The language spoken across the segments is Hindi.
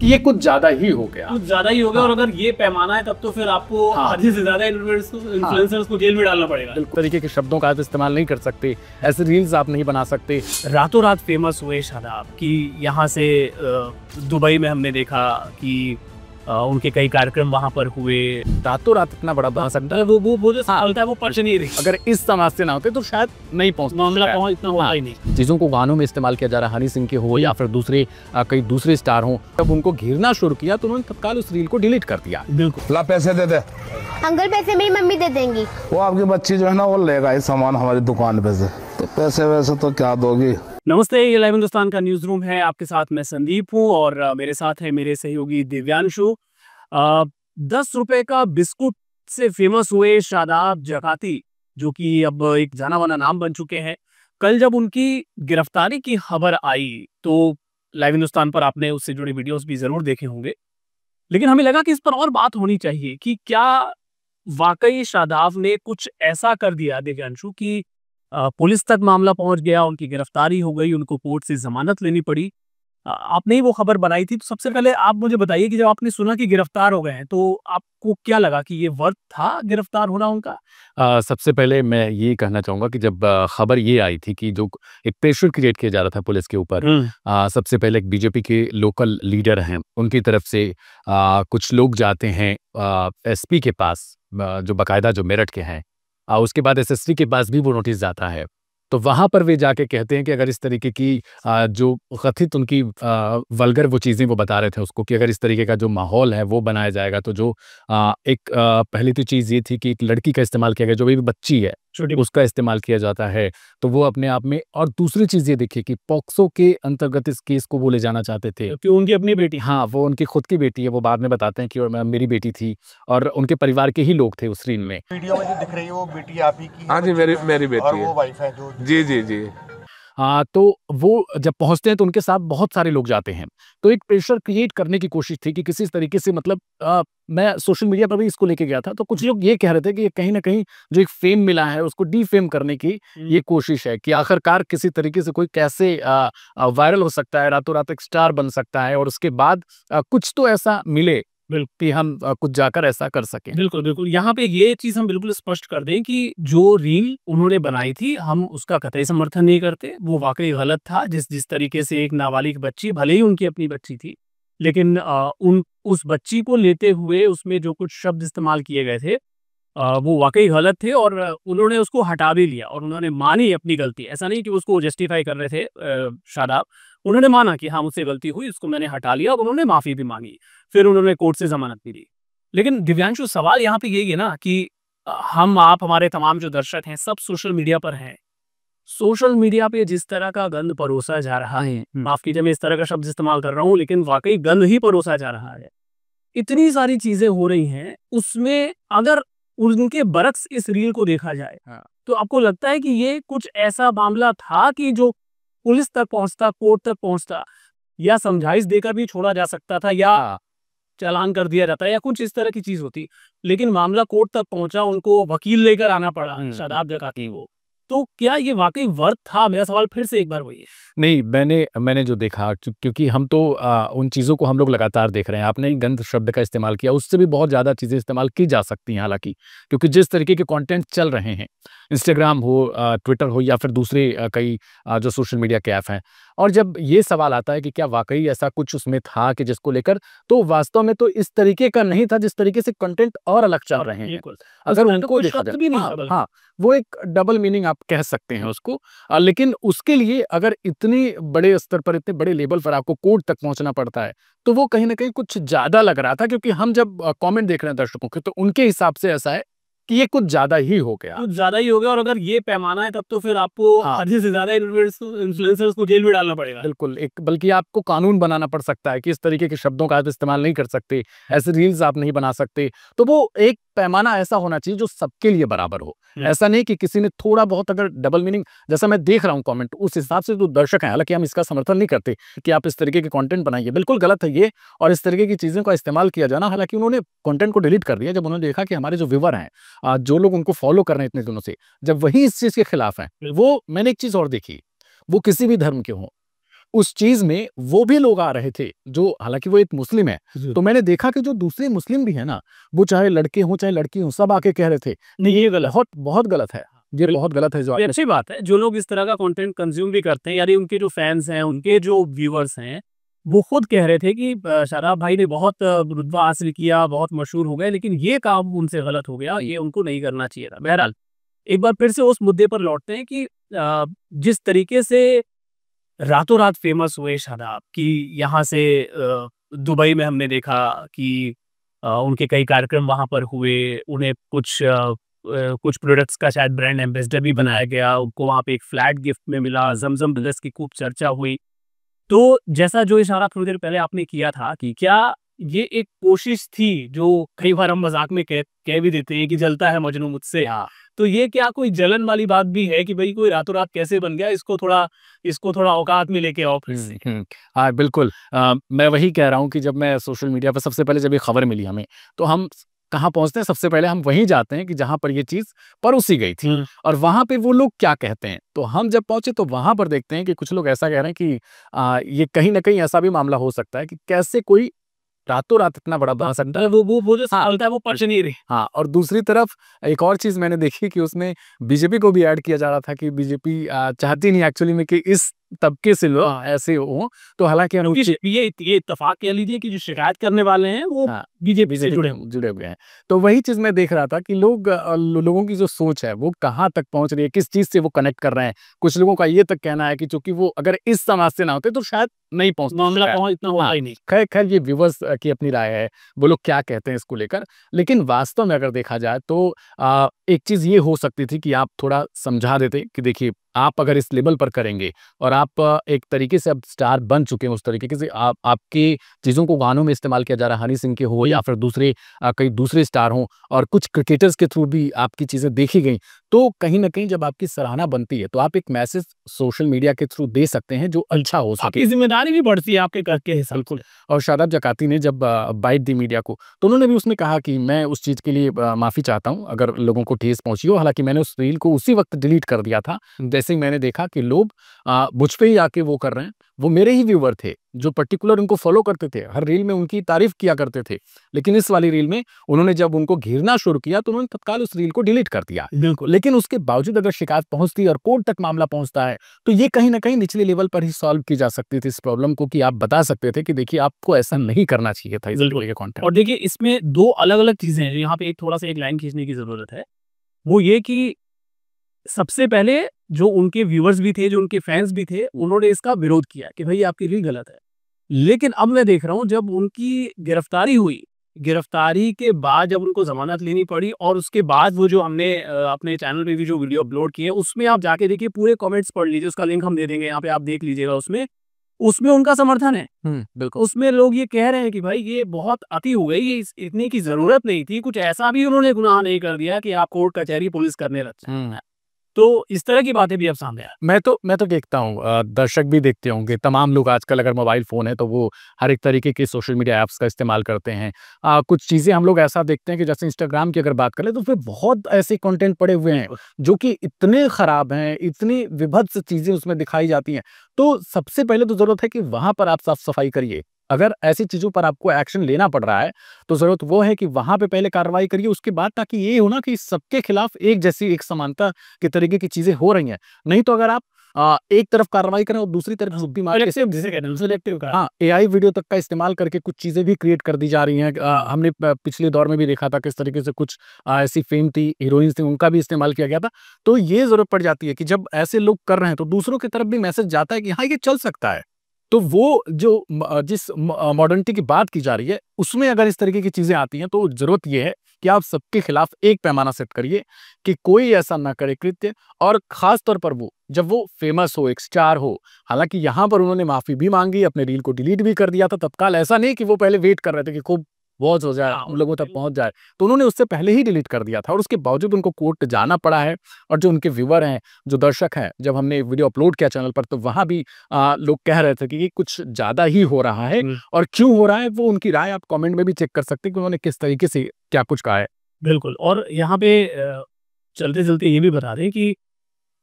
कि ये कुछ ज्यादा ही हो गया, कुछ ज्यादा ही हो गया। और अगर ये पैमाना है तब तो फिर आपको आधे से ज्यादा इन्फ्लुएंसर्स को जेल में डालना पड़ेगा। तरीके के शब्दों का आप इस्तेमाल नहीं कर सकते, ऐसे रील्स आप नहीं बना सकते। रातों रात फेमस हुए शादाब कि यहाँ से दुबई में हमने देखा कि उनके कई कार्यक्रम वहाँ पर हुए। रातों रात इतना बड़ा बना सकता है वो जो चलता है वो पर्च नहीं रही। अगर इस समाज से ना होते तो शायद नहीं मामला इतना होता ही नहीं। चीजों को गानों में इस्तेमाल किया जा रहा है, हनी सिंह के हो या फिर दूसरे कई दूसरे स्टार हो, जब उनको घेरना शुरू किया तो उन्होंने तत्काल उस रील को डिलीट कर दिया। बिल्कुल। ला पैसे दे दे अंकल, पैसे मेरी मम्मी दे देंगी। वो आपकी बच्ची जो है ना वो लेगा इस सामान हमारी दुकान पे से, तो पैसे वैसे तो क्या दोगी। नमस्ते, ये लाइव हिंदुस्तान का न्यूज रूम है। आपके साथ मैं संदीप हूँ और मेरे साथ है मेरे सहयोगी दिव्यांशु। 10 रुपए का बिस्कुट से फेमस हुए शादाब जकाती, जो कि अब एक जाना माना नाम बन चुके हैं। कल जब उनकी गिरफ्तारी की खबर आई तो लाइव हिंदुस्तान पर आपने उससे जुड़े वीडियोस भी जरूर देखे होंगे, लेकिन हमें लगा कि इस पर और बात होनी चाहिए कि क्या वाकई शादाब ने कुछ ऐसा कर दिया दिव्यांशु कि पुलिस तक मामला पहुंच गया, उनकी गिरफ्तारी हो गई, उनको कोर्ट से जमानत लेनी पड़ी। आपने ही वो खबर बनाई थी, तो सबसे पहले आप मुझे बताइए कि जब आपने सुना कि गिरफ्तार हो गए हैं तो आपको क्या लगा कि ये वर्थ था गिरफ्तार होना उनका? सबसे पहले मैं ये कहना चाहूँगा कि जब खबर ये आई थी कि जो एक प्रेशर क्रिएट किया जा रहा था पुलिस के ऊपर, सबसे पहले एक बीजेपी के लोकल लीडर हैं, उनकी तरफ से कुछ लोग जाते हैं एसपी के पास, जो बाकायदा जो मेरठ के हैं, उसके बाद एसएसपी के पास भी वो नोटिस जाता है। तो वहाँ पर वे जाके कहते हैं कि अगर इस तरीके की जो कथित उनकी वल्गर वो चीज़ें वो बता रहे थे उसको, कि अगर इस तरीके का जो माहौल है वो बनाया जाएगा तो जो पहली तो चीज़ ये थी कि एक लड़की का इस्तेमाल किया गया, जो भी बच्ची है उसका इस्तेमाल किया जाता है, तो वो अपने आप में। और दूसरी चीज़ ये देखिए कि पॉक्सो के अंतर्गत इस केस को वो ले जाना चाहते थे कि उनकी अपनी बेटी। हाँ, वो उनकी खुद की बेटी है, वो बाद में बताते हैं कि मेरी बेटी थी और उनके परिवार के ही लोग थे उस रील में। वीडियो में जो दिख रही है वो बेटी आप ही की? हाँ जी, मेरी बेटी और है। वो वाइफ है जो? जी जी जी। हाँ, तो वो जब पहुंचते हैं तो उनके साथ बहुत सारे लोग जाते हैं, तो एक प्रेशर क्रिएट करने की कोशिश थी कि किसी तरीके से, मतलब मैं सोशल मीडिया पर भी इसको लेके गया था, तो कुछ लोग ये कह रहे थे कि ये कहीं ना कहीं जो एक फेम मिला है उसको डीफेम करने की ये कोशिश है कि आखिरकार किसी तरीके से कोई कैसे वायरल हो सकता है, रातों रात एक स्टार बन सकता है और उसके बाद कुछ तो ऐसा मिले कि हम कुछ जाकर ऐसा कर सकें। बिल्कुल बिल्कुल। यहाँ पे ये चीज हम बिल्कुल स्पष्ट कर दें कि जो रील उन्होंने बनाई थी हम उसका कतई समर्थन नहीं करते, वो वाकई गलत था। जिस तरीके से एक नाबालिग बच्ची, भले ही उनकी अपनी बच्ची थी, लेकिन उस बच्ची को लेते हुए उसमें जो कुछ शब्द इस्तेमाल किए गए थे वो वाकई गलत थे और उन्होंने उसको हटा भी लिया और उन्होंने मानी अपनी गलती। ऐसा नहीं कि उसको जस्टिफाई कर रहे थे शादाब, उन्होंने माना कि हाँ मुझसे गलती हुई, उसको मैंने हटा लिया और उन्होंने माफी भी मांगी, फिर उन्होंने कोर्ट से जमानत भी दी। लेकिन दिव्यांशु, सवाल यहाँ पे यही है ना कि हम, आप, हमारे तमाम जो दर्शक हैं सब सोशल मीडिया पर हैं। सोशल मीडिया पे जिस तरह का गंद परोसा जा रहा है, माफ कीजिए मैं इस तरह का शब्द इस्तेमाल कर रहा हूँ, लेकिन वाकई गंद ही परोसा जा रहा है। इतनी सारी चीजें हो रही हैं, उसमें अगर उनके बरक्स इस रील को देखा जाए तो आपको लगता है कि ये कुछ ऐसा मामला था कि जो पुलिस तक पहुंचता, कोर्ट तक पहुंचता, या समझाइश देकर भी छोड़ा जा सकता था, या चालान कर दिया जाता है, या कुछ इस तरह की चीज होती, लेकिन मामला कोर्ट तक पहुंचा, उनको वकील लेकर आना पड़ा शादाब जकाती वो। तो क्या ये वाकई वर्थ था? मेरा सवाल फिर से एक बार वही है। नहीं, मैंने जो देखा, क्योंकि हम तो उन चीज़ों को हम लोग लगातार देख रहे हैं। आपने गंद शब्द का इस्तेमाल किया, उससे भी बहुत ज़्यादा चीज़ें इस्तेमाल की जा सकती हैं हालांकि, क्योंकि जिस तरीके के कंटेंट चल रहे हैं, इंस्टाग्राम हो, ट्विटर हो या फिर दूसरे कई जो सोशल मीडिया के ऐप हैं, और जब ये सवाल आता है कि क्या वाकई ऐसा कुछ उसमें था कि जिसको लेकर, तो वास्तव में तो इस तरीके का नहीं था जिस तरीके से कंटेंट और अलग चल रहे हैं। अगर उनको देखा जाए, हाँ, वो एक डबल मीनिंग आप कह सकते हैं उसको, लेकिन उसके लिए अगर इतने बड़े स्तर पर, इतने बड़े लेवल पर आपको कोर्ट तक पहुंचना पड़ता है, तो वो कहीं ना कहीं कुछ ज्यादा लग रहा था। क्योंकि हम जब कमेंट देख रहे हैं दर्शकों के, तो उनके हिसाब से ऐसा है कि ये कुछ ज्यादा ही हो गया, कुछ ज्यादा ही हो गया। और अगर ये पैमाना है तब तो फिर आपको आधे से ज्यादा इन्फ्लुएंसर्स को जेल में डालना पड़ेगा। बिल्कुल, एक बल्कि आपको कानून बनाना पड़ सकता है कि इस तरीके के शब्दों का आप इस्तेमाल नहीं कर सकते, ऐसे रील्स आप नहीं बना सकते। तो वो एक पैमाना ऐसा होना चाहिए जो सबके लिए बराबर हो। ऐसा नहीं कि किसी ने थोड़ा बहुत अगर डबल मीनिंग, जैसा मैं देख रहा हूँ कमेंट, उस हिसाब से जो दर्शक हैं, हालांकि हम इसका समर्थन नहीं करते कि आप इस तरीके के कंटेंट बनाइए, बिल्कुल गलत है ये, और इस तरीके की चीज़ों का इस्तेमाल किया जाना। हालांकि उन्होंने कंटेंट को डिलीट कर दिया जब उन्होंने देखा कि हमारे जो व्यूअर हैं, जो लोग उनको फॉलो कर रहे हैं इतने दिनों से, जब वही इस चीज़ के खिलाफ हैं। वो मैंने एक चीज़ और देखी, वो किसी भी धर्म के हों, उस चीज़ में वो भी लोग आ रहे थे, जो हालाँकि वो एक मुस्लिम है। तो मैंने देखा कि जो दूसरे मुस्लिम भी हैं ना, वो चाहे लड़के हों, चाहे लड़की हों, सब आके कह रहे थे, नहीं, ये गलत बहुत बहुत गलत है। ये बहुत गलत है जो ये आपने अच्छी बात है। जो लोग इस तरह का कंटेंट कंज्यूम भी करते हैं, यानी उनके जो फैंस हैं, उनके जो व्यूअर्स हैं, वो खुद कह रहे थे कि शादाब भाई ने बहुत रुतबा हासिल किया, बहुत मशहूर हो गए, लेकिन ये काम उनसे गलत हो गया, ये उनको नहीं करना चाहिए था। बहरहाल, एक बार फिर से उस मुद्दे पर लौटते हैं कि जिस तरीके से रातों रात फेमस हुए शादाब, कि यहाँ से दुबई में हमने देखा कि उनके कई कार्यक्रम वहाँ पर हुए, उन्हें कुछ प्रोडक्ट्स का शायद ब्रांड एम्बेसडर भी बनाया गया, उनको वहाँ पे एक फ्लैट गिफ्ट में मिला, ज़मज़म ब्रदर्स की खूब चर्चा हुई। तो जैसा जो इशारा थोड़ी देर पहले आपने किया था कि क्या ये एक कोशिश थी, जो कई बार हम मज़ाक में कह भी देते हैं कि जलता है मजनू मुझसे। हाँ। तो ये क्या कोई जलन वाली बात भी है कि भई कोई रातों रात कैसे बन गया, इसको थोड़ा औकात में लेके आओ फिर से? हाँ, बिल्कुल। मैं वही कह रहा हूँ कि जब मैं सोशल मीडिया पर सबसे पहले जब ये खबर मिली हमें, तो हम कहाँ पहुँचते हैं, सबसे पहले हम वहीं जाते हैं कि जहाँ पर ये चीज़ परोसी गई थी और वहाँ पे वो लोग क्या कहते हैं। तो हम जब पहुँचे तो वहाँ पर देखते हैं कि कुछ लोग ऐसा कह रहे हैं कि ये कहीं न कहीं ऐसा भी मामला हो सकता है कि कैसे कोई रातों रात इतना बड़ा बन सकता है। वो जो हाँ। होता है वो पच नहीं रही। हाँ, और दूसरी तरफ एक और चीज़ मैंने देखी कि उसमें बीजेपी को भी ऐड किया जा रहा था कि बीजेपी चाहती नहीं एक्चुअली में कि इस तबके से लोग ऐसे हों। तो हालाँकि अनुचित ये इत्तेफाक कह लीजिए कि जो शिकायत करने वाले हैं वो हाँ, बीजेपी से जुड़े हुए। जुड़े हुए हैं। तो वही चीज़ मैं देख रहा था कि लोगों की जो सोच है वो कहाँ तक पहुँच रही है, किस चीज़ से वो कनेक्ट कर रहे हैं। कुछ लोगों का ये तक कहना है कि चूँकि वो अगर इस समाज से ना होते तो शायद नहीं पहुँचते। मामला इतना होता ही नहीं। खैर ये व्यूअर्स की अपनी राय है, वो लोग क्या कहते हैं इसको लेकर। लेकिन वास्तव में अगर देखा जाए तो एक चीज़ ये हो सकती थी कि आप थोड़ा समझा देते कि देखिए, आप अगर इस लेवल पर करेंगे और आप एक तरीके से अब स्टार बन चुके हैं उस तरीके से आपकी चीज़ों को गानों में इस्तेमाल किया जा रहा है, हनी सिंह के हो या फिर कई दूसरे स्टार हों और कुछ क्रिकेटर्स के थ्रू भी आपकी चीज़ें देखी गई, तो कहीं न कहीं जब आपकी सराहना बनती है, तो आप एक मैसेज सोशल मीडिया के थ्रू दे सकते हैं जो अच्छा हो सके। आपकी ज़िम्मेदारी भी बढ़ती है आपके कर के हिसाब से। और शादाब जकाती ने जब बाइट दी मीडिया को, तो उन्होंने भी उसमें कहा कि मैं उस चीज़ के लिए माफ़ी चाहता हूँ, अगर लोगों को ठेस पहुँची हो। हालाँकि मैंने उस रील को उसी वक़्त डिलीट कर दिया था, जैसे ही मैंने देखा कि लोग मुझ पे ही आके वो कर रहे हैं। वो मेरे ही व्यूअर थे, जो पर्टिकुलर उनको फ़ॉलो करते थे, हर रील में उनकी तारीफ़ किया करते थे। लेकिन इस वाली रील में उन्होंने जब उनको घेरना शुरू किया, तो उन्होंने तत्काल उस रील को डिलीट कर दिया। बिल्कुल। लेकिन उसके बावजूद अगर शिकायत पहुँचती है और कोर्ट तक मामला पहुँचता है, तो ये कहीं न कहीं निचले लेवल पर ही सॉल्व की जा सकती थी इस प्रॉब्लम को, कि आप बता सकते थे कि देखिए आपको ऐसा नहीं करना चाहिए था इस तरह के कंटेंट। और देखिए इसमें 2 अलग-अलग चीज़ें हैं, यहाँ पे थोड़ा-सा एक लाइन खींचने की ज़रूरत है। वो ये कि सबसे पहले जो उनके व्यूअर्स भी थे, जो उनके फैन्स भी थे, उन्होंने इसका विरोध किया कि भई आपकी रील गलत है। लेकिन अब मैं देख रहा हूँ जब उनकी गिरफ्तारी हुई, गिरफ्तारी के बाद जब उनको ज़मानत लेनी पड़ी और उसके बाद वो जो हमने अपने चैनल पे भी जो वीडियो अपलोड की है, उसमें आप जाके देखिए, पूरे कमेंट्स पढ़ लीजिए, उसका लिंक हम दे देंगे यहाँ पे, आप देख लीजिएगा उसमें। उसमें उनका समर्थन है। बिल्कुल। उसमें लोग ये कह रहे हैं कि भाई ये बहुत अति हो गई, ये इतने की ज़रूरत नहीं थी, कुछ ऐसा भी उन्होंने गुनाह नहीं कर दिया कि आप कोर्ट कचहरी पुलिस करने लग जाए। तो इस तरह की बातें भी अब सामने आ मैं तो देखता हूँ, दर्शक भी देखते होंगे, तमाम लोग आजकल अगर मोबाइल फ़ोन है तो वो हर एक तरीके के सोशल मीडिया ऐप्स का इस्तेमाल करते हैं। कुछ चीज़ें हम लोग ऐसा देखते हैं कि जैसे इंस्टाग्राम की अगर बात करें तो उसमें बहुत ऐसे कंटेंट पड़े हुए हैं जो कि इतने ख़राब हैं, इतनी विभत्स चीज़ें उसमें दिखाई जाती हैं। तो सबसे पहले तो ज़रूरत है कि वहाँ पर आप साफ-सफाई करिए। अगर ऐसी चीज़ों पर आपको एक्शन लेना पड़ रहा है, तो ज़रूरत वो है कि वहाँ पे पहले कार्रवाई करिए, उसके बाद, ताकि ये हो ना कि सबके खिलाफ एक जैसी, एक समानता के तरीके की चीज़ें हो रही हैं। नहीं तो अगर आप एक तरफ कार्रवाई करें और दूसरी तरफ छुट्टी मार के जिसे कहते हैं सेलेक्टिव का। हाँ, एआई वीडियो तक का इस्तेमाल करके कुछ चीज़ें भी क्रिएट कर दी जा रही हैं। हमने पिछले दौर में भी देखा था किस तरीके से कुछ ऐसी फ़ेम थी, हीरोइन्स थी, उनका भी इस्तेमाल किया गया था। तो ये ज़रूरत पड़ जाती है कि जब ऐसे लोग कर रहे हैं, तो दूसरों की तरफ भी मैसेज जाता है कि हाँ, ये चल सकता है। तो वो जो जिस मॉडर्निटी की बात की जा रही है, उसमें अगर इस तरीके की चीज़ें आती हैं, तो ज़रूरत ये है कि आप सबके खिलाफ एक पैमाना सेट करिए कि कोई ऐसा ना करे कृत्य, और ख़ास तौर पर वो जब वो फ़ेमस हो, एक स्टार हो। हालाँकि यहाँ पर उन्होंने माफ़ी भी माँगी, अपने रील को डिलीट भी कर दिया था तत्काल। ऐसा नहीं कि वो पहले वेट कर रहे थे कि खूब वॉच हो जाए, उन लोगों तक पहुँच जाए। तो उन्होंने उससे पहले ही डिलीट कर दिया था और उसके बावजूद उनको कोर्ट जाना पड़ा है। और जो उनके व्यूअर हैं, जो दर्शक हैं, जब हमने वीडियो अपलोड किया चैनल पर, तो वहाँ भी लोग कह रहे थे कि ये कुछ ज़्यादा ही हो रहा है। और क्यों हो रहा है, वो उनकी राय आप कमेंट में भी चेक कर सकते हैं कि उन्होंने किस तरीके से क्या कुछ कहा है। बिल्कुल। और यहाँ पे चलते-चलते ये भी बता दें कि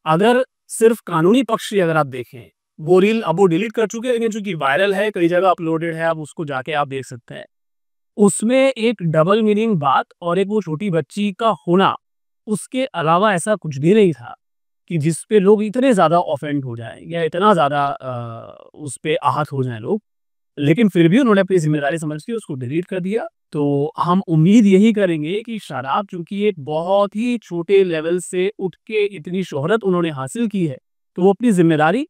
अगर सिर्फ़ कानूनी पक्ष से अगर आप देखें, वो रील अब वो डिलीट कर चुके हैं, लेकिन चूंकि वायरल है, कई जगह अपलोडेड है, अब उसको जाके आप देख सकते हैं। उसमें एक डबल मीनिंग बात और एक वो छोटी बच्ची का होना, उसके अलावा ऐसा कुछ भी नहीं था कि जिस पे लोग इतने ज़्यादा ऑफेंड हो जाएँ या इतना ज़्यादा उस पे आहत हो जाएँ लोग। लेकिन फिर भी उन्होंने अपनी ज़िम्मेदारी समझ के उसको डिलीट कर दिया। तो हम उम्मीद यही करेंगे कि शराब चूँकि एक बहुत ही छोटे लेवल से उठ के इतनी शोहरत उन्होंने हासिल की है, तो वो अपनी ज़िम्मेदारी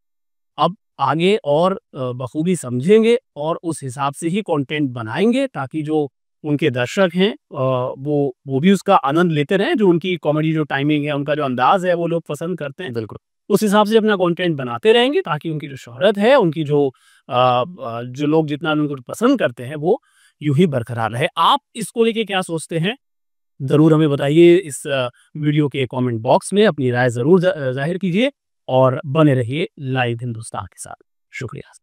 अब आगे और बखूबी समझेंगे और उस हिसाब से ही कंटेंट बनाएँगे, ताकि जो उनके दर्शक हैं वो भी उसका आनंद लेते रहें। जो उनकी कॉमेडी जो टाइमिंग है, उनका जो अंदाज़ है, वो लोग पसंद करते हैं। बिल्कुल। उस हिसाब से अपना कंटेंट बनाते रहेंगे, ताकि उनकी जो शोहरत है, उनकी जो लोग जितना उनको पसंद करते हैं, वो यूँ ही बरकरार रहे। आप इसको लेके क्या सोचते हैं? ज़रूर हमें बताइए इस वीडियो के कमेंट बॉक्स में, अपनी राय ज़रूर ज़ाहिर कीजिए और बने रहिए लाइव हिंदुस्तान के साथ। शुक्रिया।